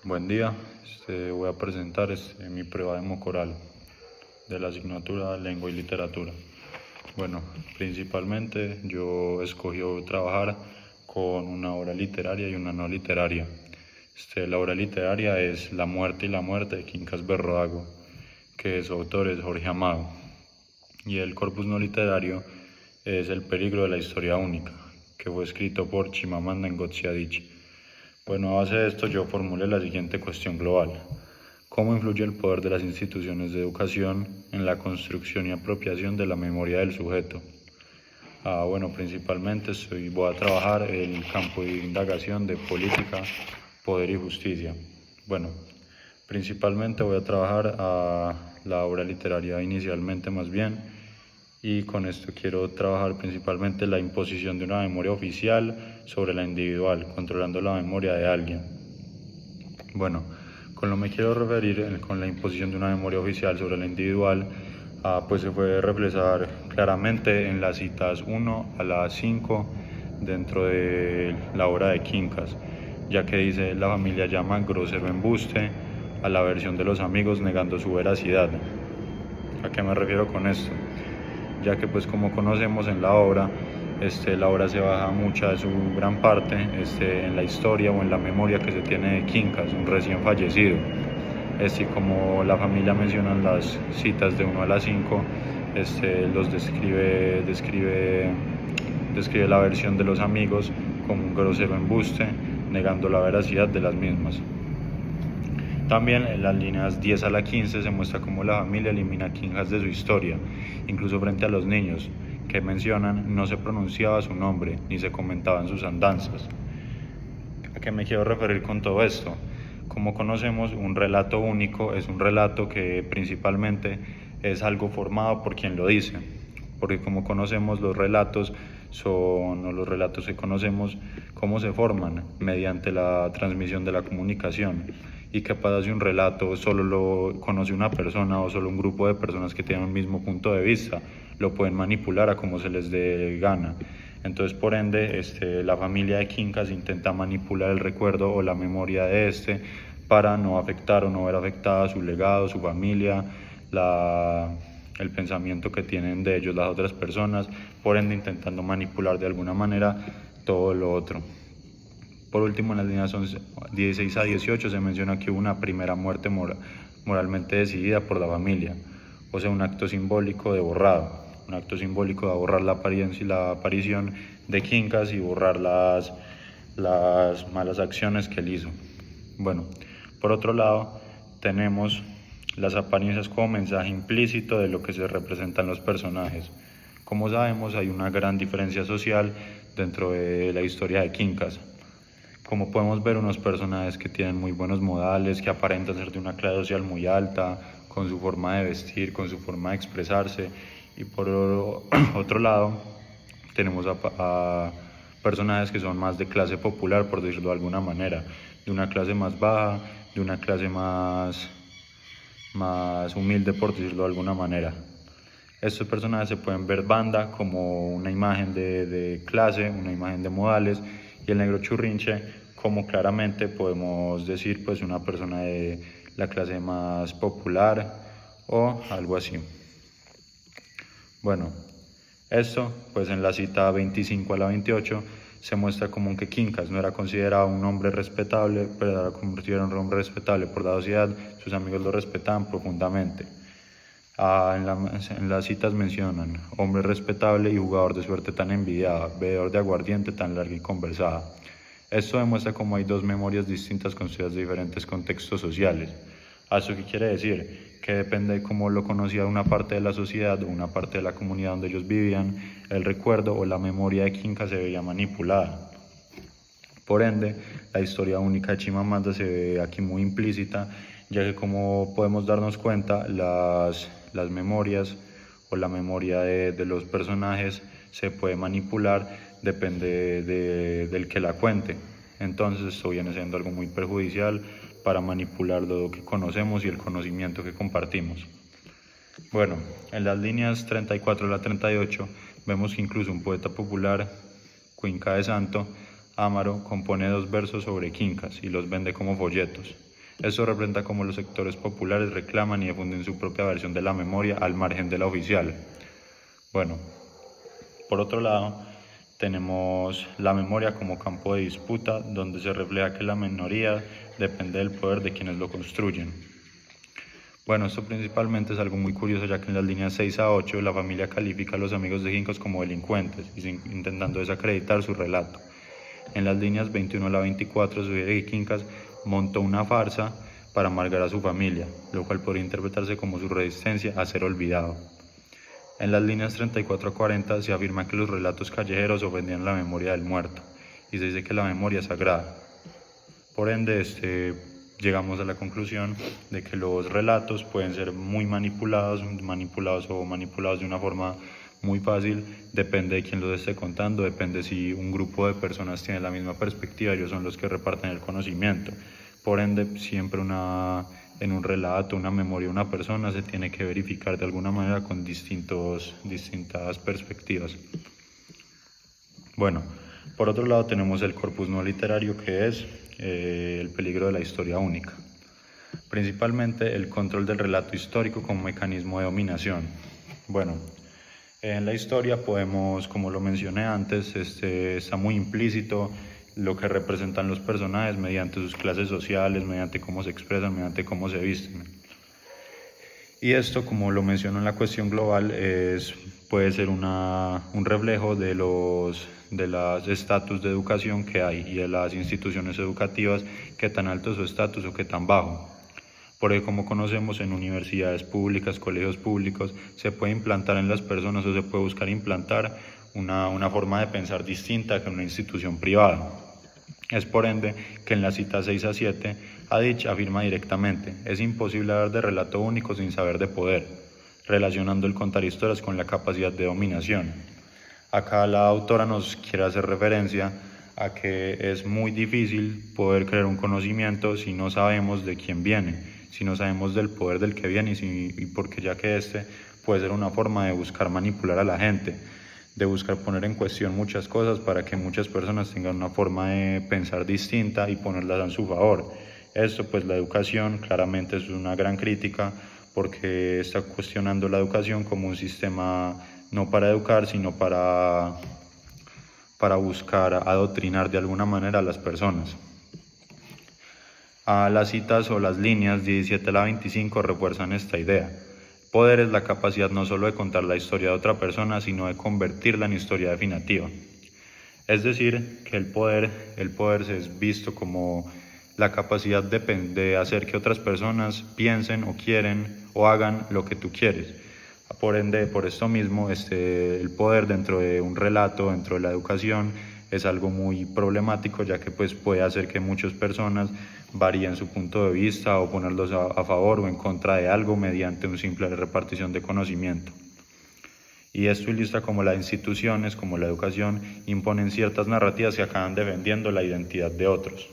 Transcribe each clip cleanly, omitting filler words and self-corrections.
Buen día, voy a presentar mi prueba demo coral de la asignatura Lengua y Literatura. Bueno, principalmente yo escogí trabajar con una obra literaria y una no literaria. La obra literaria es La muerte y la muerte de Quincas Berrodago, que su autor es Jorge Amado. Y el corpus no literario es El peligro de la historia única, que fue escrito por Chimamanda Ngozi Adichie. Bueno, a base de esto yo formulé la siguiente cuestión global. ¿Cómo influye el poder de las instituciones de educación en la construcción y apropiación de la memoria del sujeto? Bueno, principalmente voy a trabajar el campo de indagación de política, poder y justicia. Bueno, principalmente voy a trabajar la obra literaria inicialmente más bien, y con esto quiero trabajar principalmente la imposición de una memoria oficial sobre la individual, controlando la memoria de alguien. Bueno, con lo que me quiero referir con la imposición de una memoria oficial sobre la individual, pues se puede reflejar claramente en las citas 1 a las 5 dentro de la obra de Quincas, ya que dice: la familia llama grosero embuste a la versión de los amigos negando su veracidad. ¿A qué me refiero con esto? Ya que pues como conocemos en la obra se basa mucha de su gran parte en la historia o en la memoria que se tiene de Quincas, un recién fallecido. Y como la familia menciona en las citas de 1 a las 5, los describe la versión de los amigos como un grosero embuste, negando la veracidad de las mismas. También en las líneas 10 a la 15 se muestra cómo la familia elimina a Quincas de su historia, incluso frente a los niños, que mencionan no se pronunciaba su nombre ni se comentaban sus andanzas. ¿A qué me quiero referir con todo esto? Como conocemos, un relato único es un relato que principalmente es algo formado por quien lo dice, porque como conocemos los relatos que conocemos, cómo se forman mediante la transmisión de la comunicación. ¿Y qué pasa si un relato solo lo conoce una persona o solo un grupo de personas que tienen un mismo punto de vista? Lo pueden manipular a como se les dé gana. Entonces, por ende, la familia de Quincas intenta manipular el recuerdo o la memoria de para no afectar o no ver afectada su legado, su familia, el pensamiento que tienen de ellos las otras personas, por ende intentando manipular de alguna manera todo lo otro. Por último, en las líneas 16 a 18 se menciona que hubo una primera muerte moralmente decidida por la familia, o sea, un acto simbólico de borrado, un acto simbólico de borrar la apariencia y la aparición de Quincas y borrar las malas acciones que él hizo. Bueno, por otro lado, tenemos las apariencias como mensaje implícito de lo que se representan los personajes. Como sabemos, hay una gran diferencia social dentro de la historia de Quincas. Como podemos ver, unos personajes que tienen muy buenos modales, que aparentan ser de una clase social muy alta, con su forma de vestir, con su forma de expresarse. Y por otro lado, tenemos a personajes que son más de clase popular, por decirlo de alguna manera, de una clase más baja, de una clase más humilde, por decirlo de alguna manera. Estos personajes se pueden ver banda como una imagen de clase, una imagen de modales, y el negro churrinche como claramente podemos decir pues una persona de la clase más popular o algo así. Bueno, esto pues en la cita 25 a la 28 se muestra como que Quincas no era considerado un hombre respetable, pero era considerado un hombre respetable por la sociedad, sus amigos lo respetaban profundamente. En las citas mencionan: hombre respetable y jugador de suerte tan envidiada, bebedor de aguardiente tan larga y conversada. Esto demuestra cómo hay dos memorias distintas construidas de diferentes contextos sociales. ¿Eso qué quiere decir? Que depende de cómo lo conocía una parte de la sociedad o una parte de la comunidad donde ellos vivían, el recuerdo o la memoria de Quincas se veía manipulada. Por ende, la historia única de Chimamanda se ve aquí muy implícita, ya que como podemos darnos cuenta, las memorias o la memoria de los personajes se puede manipular, depende del que la cuente. Entonces esto viene siendo algo muy perjudicial para manipular lo que conocemos y el conocimiento que compartimos. Bueno, en las líneas 34 a la 38 vemos que incluso un poeta popular, Cuenca de Santo, Amaro, compone 2 versos sobre Quincas y los vende como folletos. Esto representa cómo los sectores populares reclaman y difunden su propia versión de la memoria al margen de la oficial. Bueno, por otro lado, tenemos la memoria como campo de disputa, donde se refleja que la minoría depende del poder de quienes lo construyen. Bueno, esto principalmente es algo muy curioso, ya que en las líneas 6 a 8 la familia califica a los amigos de Ginkos como delincuentes, intentando desacreditar su relato. En las líneas 21 a la 24 sugiere que Quincas montó una farsa para amargar a su familia, lo cual podría interpretarse como su resistencia a ser olvidado. En las líneas 34 a 40 se afirma que los relatos callejeros ofendían la memoria del muerto, y se dice que la memoria es sagrada. Por ende, llegamos a la conclusión de que los relatos pueden ser muy manipulados de una forma muy fácil, depende de quién los esté contando, depende si un grupo de personas tiene la misma perspectiva, ellos son los que reparten el conocimiento. Por ende, siempre en un relato, una memoria de una persona se tiene que verificar de alguna manera con distintas perspectivas. Bueno, por otro lado tenemos el corpus no literario, que es el peligro de la historia única. Principalmente el control del relato histórico como mecanismo de dominación. Bueno, en la historia podemos, como lo mencioné antes, está muy implícito lo que representan los personajes mediante sus clases sociales, mediante cómo se expresan, mediante cómo se visten. Y esto, como lo menciono en la cuestión global, puede ser un reflejo de los estatus de educación que hay y de las instituciones educativas, que tan alto es su estatus o que tan bajo. Porque como conocemos, en universidades públicas, colegios públicos, se puede implantar en las personas o se puede buscar implantar una forma de pensar distinta que en una institución privada. Es por ende que en la cita 6 a 7, Adich afirma directamente: es imposible hablar de relato único sin saber de poder, relacionando el contar historias con la capacidad de dominación. Acá la autora nos quiere hacer referencia a que es muy difícil poder crear un conocimiento si no sabemos de quién viene, si no sabemos del poder del que viene, y porque ya que puede ser una forma de buscar manipular a la gente, de buscar poner en cuestión muchas cosas para que muchas personas tengan una forma de pensar distinta y ponerlas a su favor. Esto, pues la educación claramente es una gran crítica, porque está cuestionando la educación como un sistema no para educar, sino para buscar adoctrinar de alguna manera a las personas. Las citas o las líneas 17 a la 25 refuerzan esta idea. Poder es la capacidad no solo de contar la historia de otra persona, sino de convertirla en historia definitiva. Es decir, que el poder se es visto como la capacidad de hacer que otras personas piensen o quieren o hagan lo que tú quieres. Por ende, por esto mismo, el poder dentro de un relato, dentro de la educación, es algo muy problemático, ya que pues puede hacer que muchas personas varíen su punto de vista o ponerlos a favor o en contra de algo mediante una simple repartición de conocimiento. Y esto ilustra cómo las instituciones, como la educación, imponen ciertas narrativas que acaban defendiendo la identidad de otros.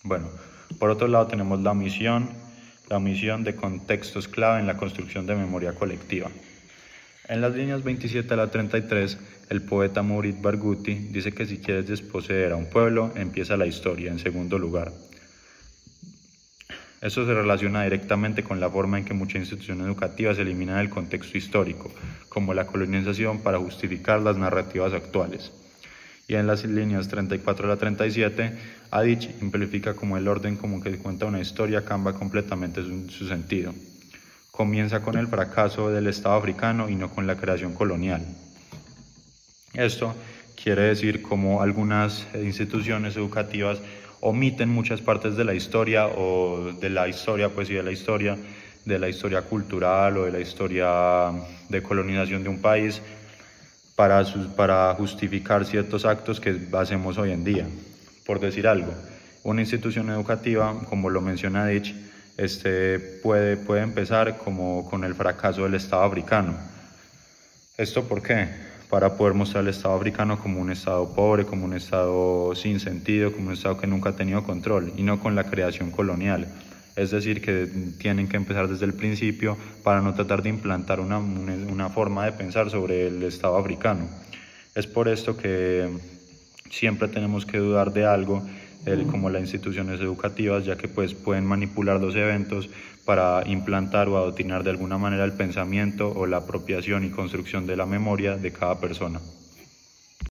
Bueno, por otro lado tenemos la omisión de contextos clave en la construcción de memoria colectiva. En las líneas 27 a la 33, el poeta Maurit Barghouti dice que si quieres desposeer a un pueblo, empieza la historia en segundo lugar. Esto se relaciona directamente con la forma en que muchas instituciones educativas eliminan el contexto histórico, como la colonización, para justificar las narrativas actuales. Y en las líneas 34 a la 37, Adich simplifica como el orden común que cuenta una historia cambia completamente su sentido. Comienza con el fracaso del Estado africano y no con la creación colonial. Esto quiere decir como algunas instituciones educativas omiten muchas partes de la historia o de la historia cultural o de la historia de colonización de un país para justificar ciertos actos que hacemos hoy en día. Por decir algo, una institución educativa, como lo menciona Adich, puede empezar como con el fracaso del Estado africano. ¿Esto por qué? Para poder mostrar al Estado africano como un Estado pobre, como un Estado sin sentido, como un Estado que nunca ha tenido control, y no con la creación colonial. Es decir, que tienen que empezar desde el principio para no tratar de implantar una forma de pensar sobre el Estado africano. Es por esto que siempre tenemos que dudar de algo como las instituciones educativas, ya que pues pueden manipular los eventos para implantar o adoctrinar de alguna manera el pensamiento o la apropiación y construcción de la memoria de cada persona.